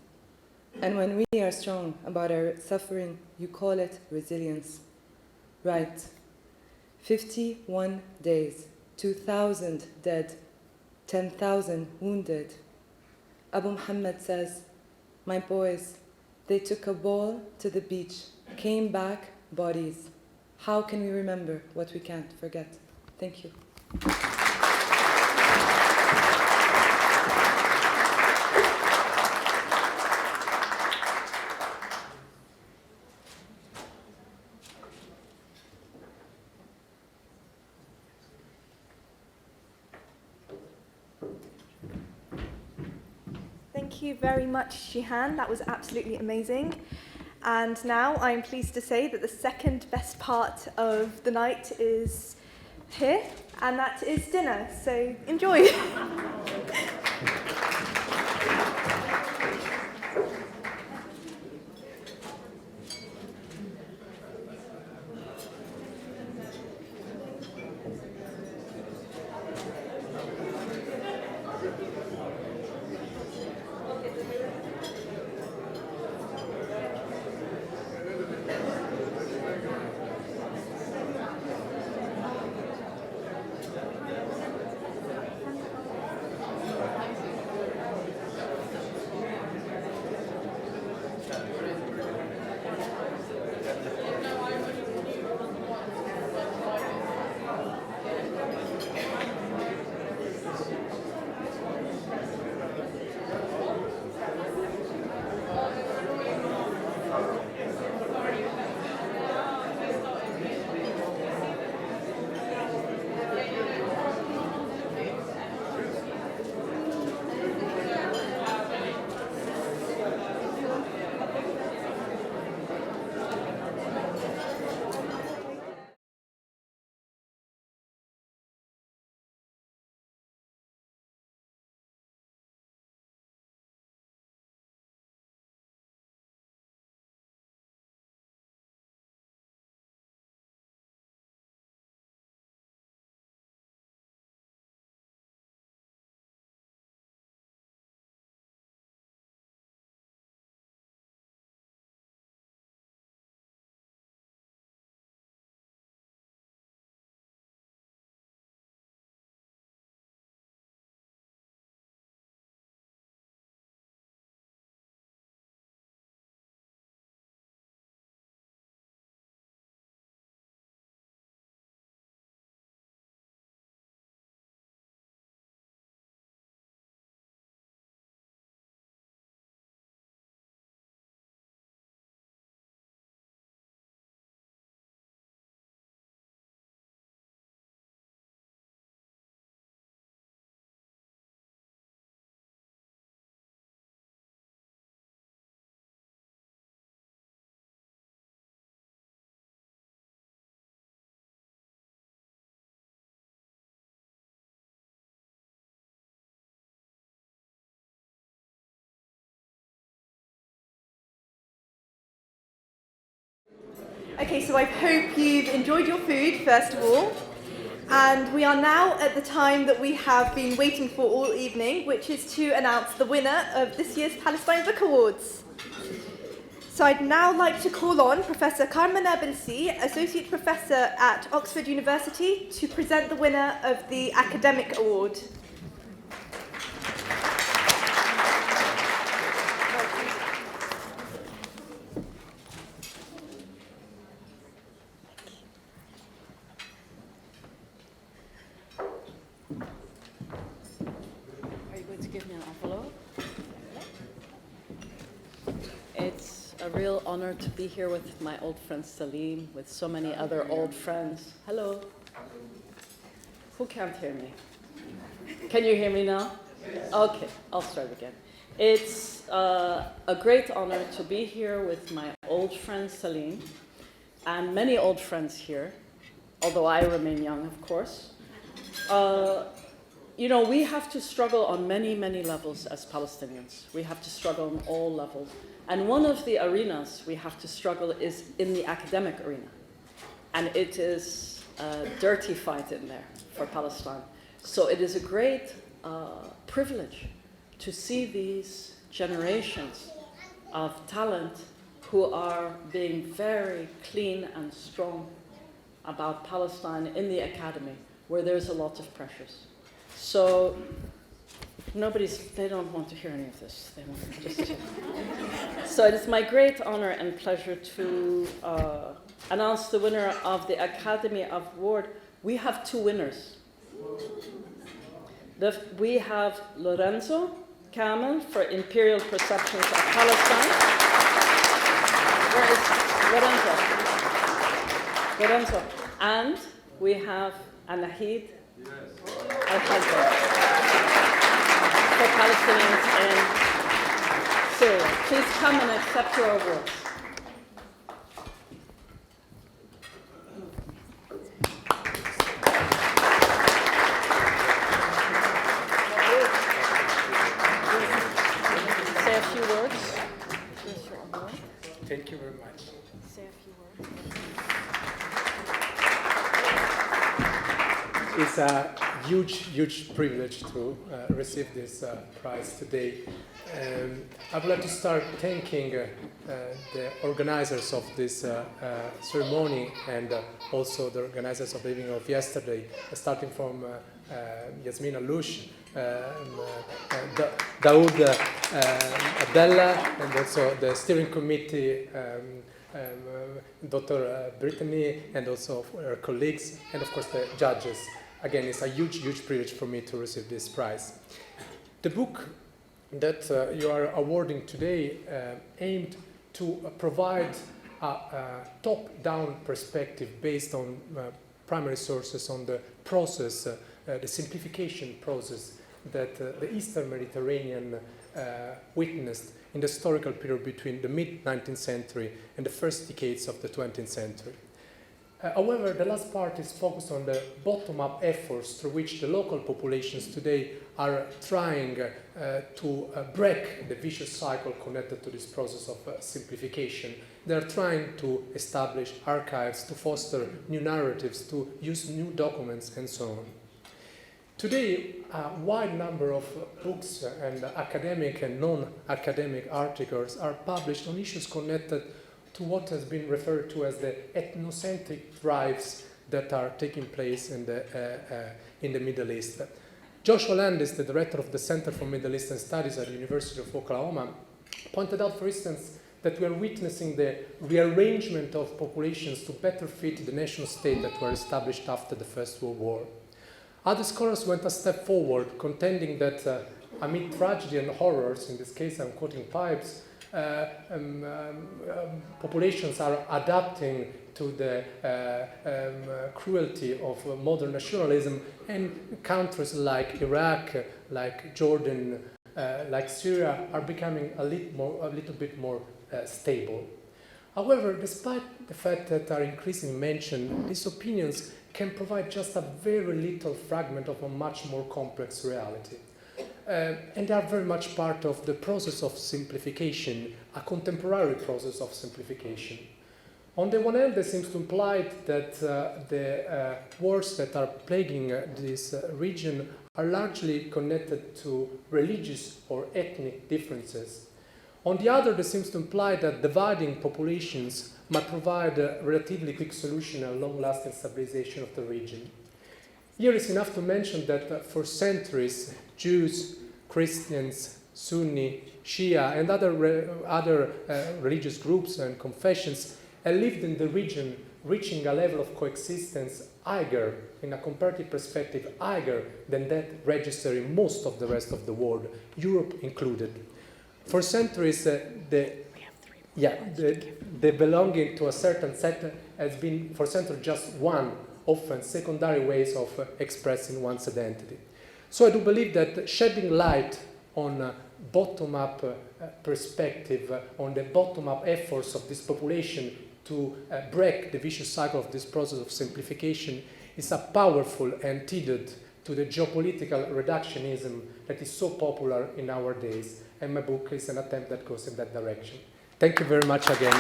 And when we are strong about our suffering, you call it resilience. Right. 51 days, 2,000 dead, 10,000 wounded. Abu Muhammad says, my boys, they took a ball to the beach, came back bodies. How can we remember what we can't forget? Thank you. you very much, Jihan. That was absolutely amazing. And now I'm pleased to say that the second best part of the night is here, and that is dinner. So enjoy. Okay, so I hope you've enjoyed your food, first of all. And we are now at the time that we have been waiting for all evening, which is to announce the winner of this year's Palestine Book Awards. So I'd now like to call on Professor Carmen Abelsi, Associate Professor at Oxford University, to present the winner of the Academic Award. Real honor to be here with my old friend Salim, with so many other old friends. Hello. Who can't hear me? Can you hear me now? Okay, I'll start again. It's a great honor to be here with my old friend Salim, and many old friends here, although I remain young, of course. You know, we have to struggle on many, many levels as Palestinians. We have to struggle on all levels. And one of the arenas we have to struggle is in the academic arena. And it is a dirty fight in there for Palestine. So it is a great privilege to see these generations of talent who are being very clean and strong about Palestine in the academy, where there's a lot of pressures. So they don't want to hear any of this. They want just to. So it is my great honor and pleasure to announce the winner of the Academy Award. We have two winners. We have Lorenzo Kamel for Imperial Perceptions of Palestine. Where is Lorenzo? And we have Anahid Al-Khalid for Palestinians in Syria. Please come and accept your awards. Say a few words. Here's your award. Thank you very much. Say a few words. It's a huge privilege to receive this prize today. I would like to start thanking the organizers of this ceremony and also the organizers of the evening of yesterday, starting from Yasmina Lush, Daoud Abdallah, and also the steering committee, Dr. Brittany, and also her colleagues, and of course the judges. Again, it's a huge privilege for me to receive this prize. The book that you are awarding today aimed to provide a top-down perspective based on primary sources on the process, the simplification process that the Eastern Mediterranean witnessed in the historical period between the mid-19th century and the first decades of the 20th century. However, the last part is focused on the bottom-up efforts through which the local populations today are trying to break the vicious cycle connected to this process of simplification. They are trying to establish archives, to foster new narratives, to use new documents, and so on. Today, a wide number of books and academic and non-academic articles are published on issues connected to what has been referred to as the ethnocentric drives that are taking place in the Middle East. Joshua Landis, the director of the Center for Middle Eastern Studies at the University of Oklahoma, pointed out, for instance, that we are witnessing the rearrangement of populations to better fit the nation state that were established after the First World War. Other scholars went a step forward, contending that amid tragedy and horrors, in this case I'm quoting Pipes, populations are adapting to the cruelty of modern nationalism, and countries like Iraq, like Jordan, like Syria are becoming a little bit more stable. However, despite the fact that are increasingly mentioned, these opinions can provide just a very little fragment of a much more complex reality. And they are very much part of the process of simplification, a contemporary process of simplification. On the one hand, it seems to imply that the wars that are plaguing this region are largely connected to religious or ethnic differences. On the other, it seems to imply that dividing populations might provide a relatively quick solution and long-lasting stabilization of the region. Here is enough to mention that for centuries, Jews, Christians, Sunni, Shia, and other religious groups and confessions have lived in the region, reaching a level of coexistence higher, in a comparative perspective, higher than that registered in most of the rest of the world, Europe included. For centuries, the belonging to a certain set has been, for centuries, just one, often secondary ways of expressing one's identity. So I do believe that shedding light on a bottom-up perspective, on the bottom-up efforts of this population to break the vicious cycle of this process of simplification is a powerful antidote to the geopolitical reductionism that is so popular in our days. And my book is an attempt that goes in that direction. Thank you very much again.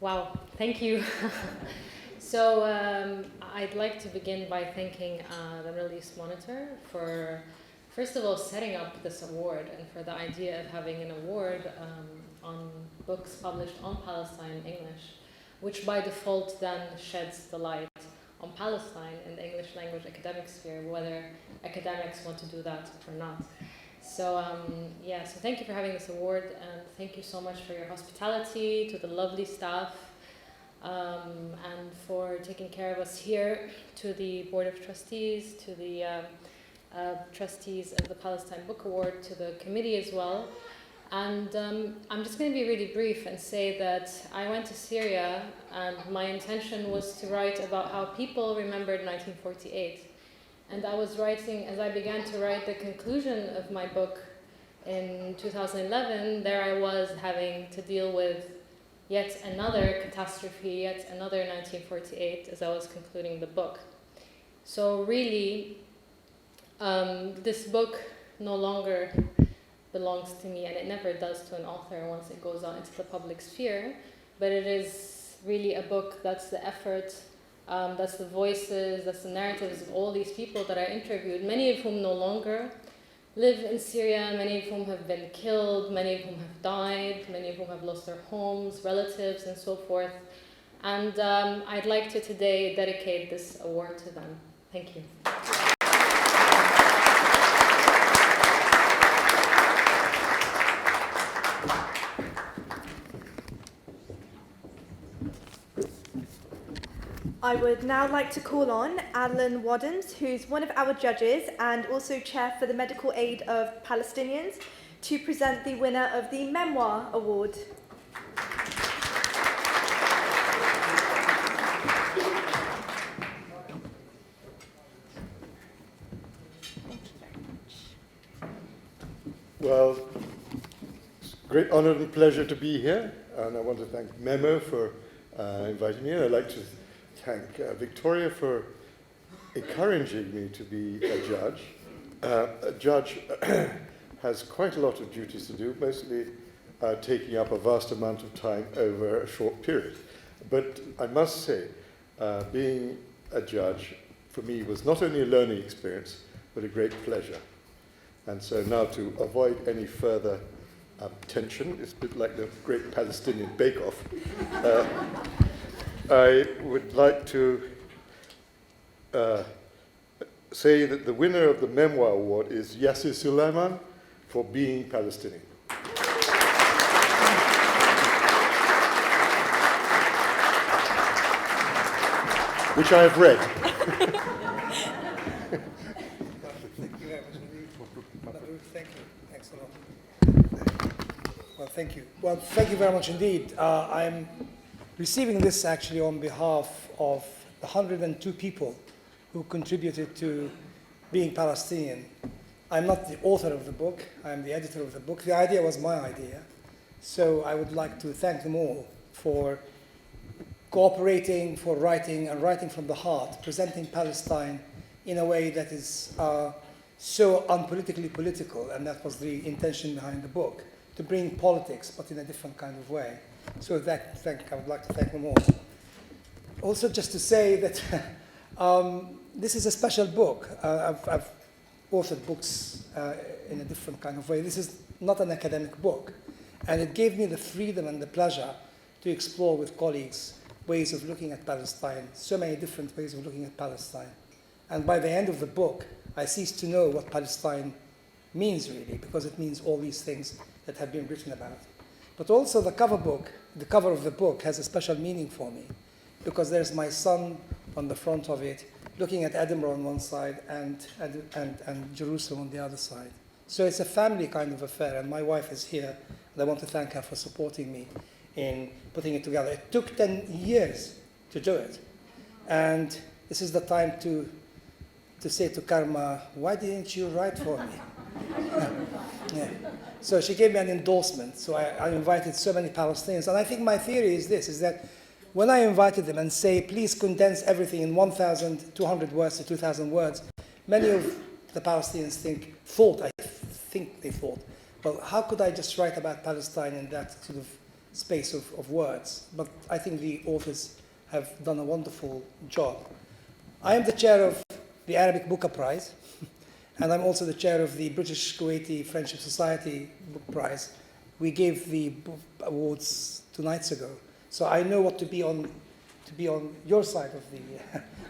Wow, thank you. So I'd like to begin by thanking the Middle East Monitor for, first of all, setting up this award and for the idea of having an award on books published on Palestine in English, which by default then sheds the light on Palestine in the English language academic sphere, whether academics want to do that or not. So so thank you for having this award, and thank you so much for your hospitality, to the lovely staff, and for taking care of us here, to the Board of Trustees, to the trustees of the Palestine Book Award, to the committee as well. And I'm just going to be really brief and say that I went to Syria, and my intention was to write about how people remembered 1948. And I was writing, as I began to write the conclusion of my book in 2011, there I was having to deal with yet another catastrophe, yet another 1948, as I was concluding the book. So really, this book no longer belongs to me, and it never does to an author once it goes out into the public sphere, but it is really a book that's the effort, that's the voices, that's the narratives of all these people that I interviewed, many of whom no longer live in Syria, many of whom have been killed, many of whom have died, many of whom have lost their homes, relatives, and so forth. And I'd like to today dedicate this award to them. Thank you. I would now like to call on Alan Waddams, who's one of our judges and also chair for the Medical Aid of Palestinians, to present the winner of the Memoir Award. Well, it's a great honor and pleasure to be here, and I want to thank MEMO for inviting me, and I'd like to thank Victoria for encouraging me to be a judge. A judge has quite a lot of duties to do, mostly taking up a vast amount of time over a short period. But I must say, being a judge for me was not only a learning experience, but a great pleasure. And so now, to avoid any further tension, it's a bit like the great Palestinian bake-off, I would like to say that the winner of the Memoir Award is Yasser Suleiman for being Palestinian. Which I have read. Thank you. Thanks a lot. Well, thank you. Well, thank you very much indeed. I'm receiving this actually on behalf of the 102 people who contributed to being Palestinian. I'm not the author of the book. I'm the editor of the book. The idea was my idea. So I would like to thank them all for cooperating, for writing, and writing from the heart, presenting Palestine in a way that is so unpolitically political, and that was the intention behind the book, to bring politics, but in a different kind of way. So I would like to thank them all. Also, just to say that this is a special book. I've authored books in a different kind of way. This is not an academic book, and it gave me the freedom and the pleasure to explore with colleagues ways of looking at Palestine, so many different ways of looking at Palestine. And by the end of the book, I ceased to know what Palestine means really, because it means all these things that have been written about. But also the cover of the book has a special meaning for me, because there's my son on the front of it, looking at Edinburgh on one side and Jerusalem on the other side. So it's a family kind of affair, and my wife is here, and I want to thank her for supporting me in putting it together. It took 10 years to do it, and this is the time to say to Karma, why didn't you write for me? Yeah. So she gave me an endorsement, so I invited so many Palestinians, and I think my theory is this, is that when I invited them and say, please condense everything in 1,200 words to 2,000 words, many of the Palestinians thought, well, how could I just write about Palestine in that sort of space of words? But I think the authors have done a wonderful job. I am the chair of the Arabic Book Prize, and I'm also the chair of the British Kuwaiti Friendship Society Book Prize. We gave the book awards 2 nights ago, so I know what to be on your side of the.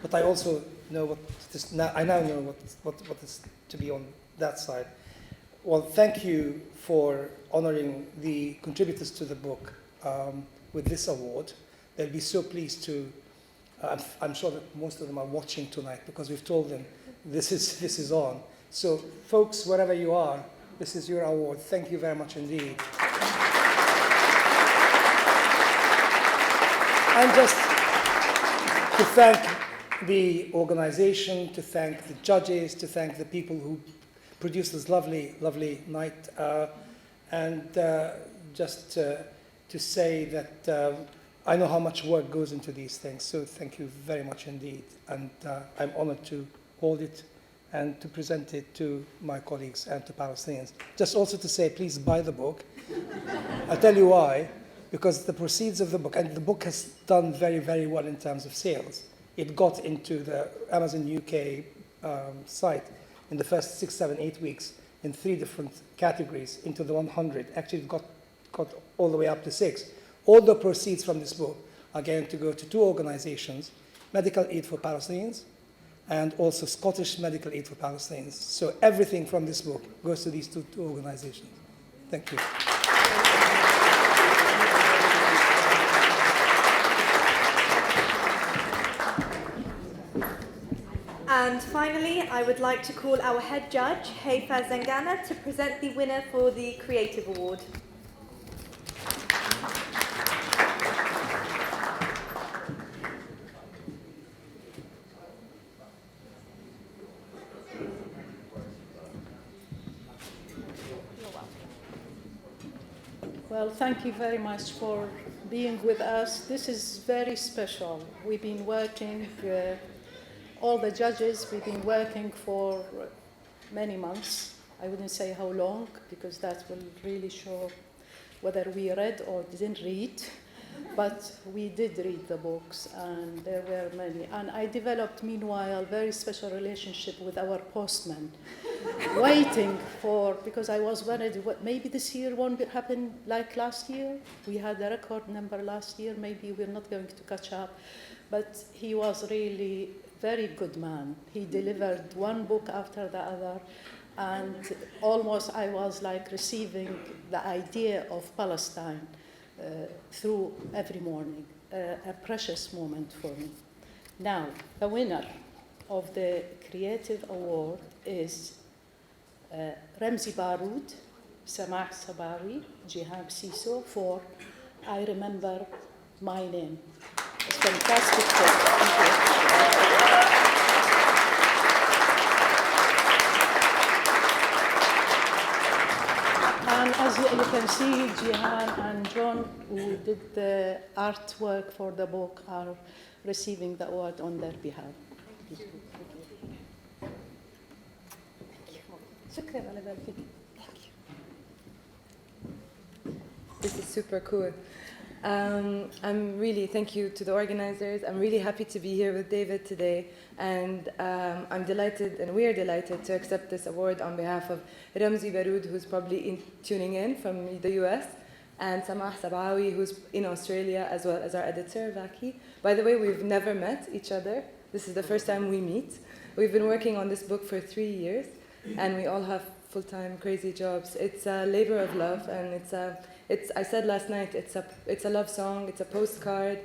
But I also know I now know what is to be on that side. Well, thank you for honoring the contributors to the book with this award. They'll be so pleased to. I'm sure that most of them are watching tonight because we've told them this is on. So, folks, wherever you are, this is your award. Thank you very much indeed. And just to thank the organization, to thank the judges, to thank the people who produced this lovely, lovely night, and just to say that I know how much work goes into these things, so thank you very much indeed. And I'm honored to hold it and to present it to my colleagues and to Palestinians. Just also to say, please buy the book. I'll tell you why. Because the proceeds of the book, and the book has done very, very well in terms of sales. It got into the Amazon UK site in the first 6, 7, 8 weeks in 3 different categories into the 100. Actually, it got all the way up to 6. All the proceeds from this book are going to go to 2 organizations, Medical Aid for Palestinians and also Scottish Medical Aid for Palestinians. So everything from this book goes to these two organizations. Thank you. And finally, I would like to call our head judge, Heifa Zangana, to present the winner for the Creative Award. Well, thank you very much for being with us. This is very special. We've been working, all the judges, we've been working for many months. I wouldn't say how long, because that will really show whether we read or didn't read. But we did read the books, and there were many. And I developed, meanwhile, a very special relationship with our postman, waiting for, because I was worried, maybe this year won't happen like last year. We had a record number last year, maybe we're not going to catch up. But he was really a very good man. He delivered one book after the other, and almost I was like receiving the idea of Palestine through every morning, a precious moment for me. Now, the winner of the Creative Award is Ramzi Baroud, Samah Sabawi, Jihan Siso for I Remember My Name. It's fantastic book. And as you can see, Jihan and John, who did the artwork for the book, are receiving the award on their behalf. Thank you. This is super cool. Thank you to the organizers. I'm really happy to be here with David today, and I'm delighted, and we're delighted to accept this award on behalf of Ramzi Baroud, who's probably tuning in from the US, and Samah Sabawi, who's in Australia, as well as our editor, Vaki. By the way, we've never met each other. This is the first time we meet. We've been working on this book for 3 years, and we all have full-time crazy jobs. It's a labor of love, and I said last night, it's a love song, it's a postcard,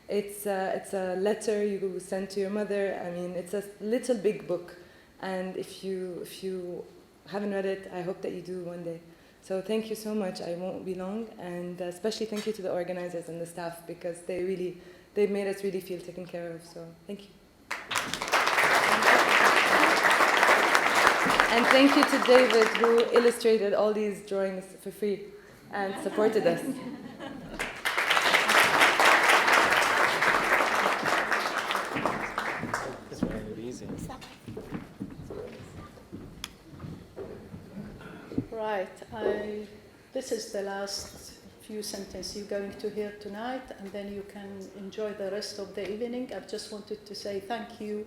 it's a letter you send to your mother. I mean, it's a little big book, and if you haven't read it, I hope that you do one day. So thank you so much. I won't be long, and especially thank you to the organizers and the staff, because they made us really feel taken care of. So thank you. And thank you to David, who illustrated all these drawings for free and supported us. It's very easy. Right. This is the last few sentences you're going to hear tonight, and then you can enjoy the rest of the evening. I just wanted to say thank you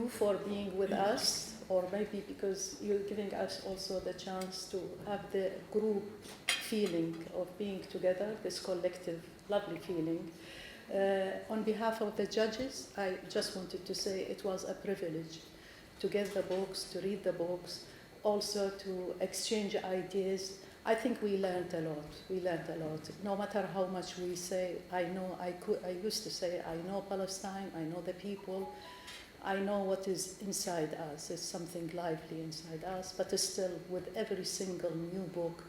for being with us, or maybe because you're giving us also the chance to have the group feeling of being together, this collective, lovely feeling. On behalf of the judges, I just wanted to say it was a privilege to get the books, to read the books, also to exchange ideas. I think we learned a lot. We learned a lot. No matter how much we say, I used to say, I know Palestine, I know the people, I know what is inside us. It's something lively inside us, but still, with every single new book,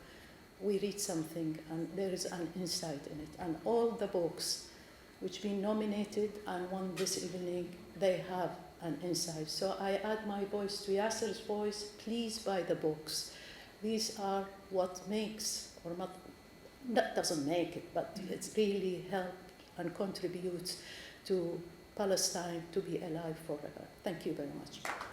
we read something, and there is an insight in it. And all the books which been nominated and won this evening, they have an insight. So I add my voice to Yasser's voice. Please buy the books. These are what makes, or not, that doesn't make it, but it's really helped and contributes to Palestine to be alive forever. Thank you very much.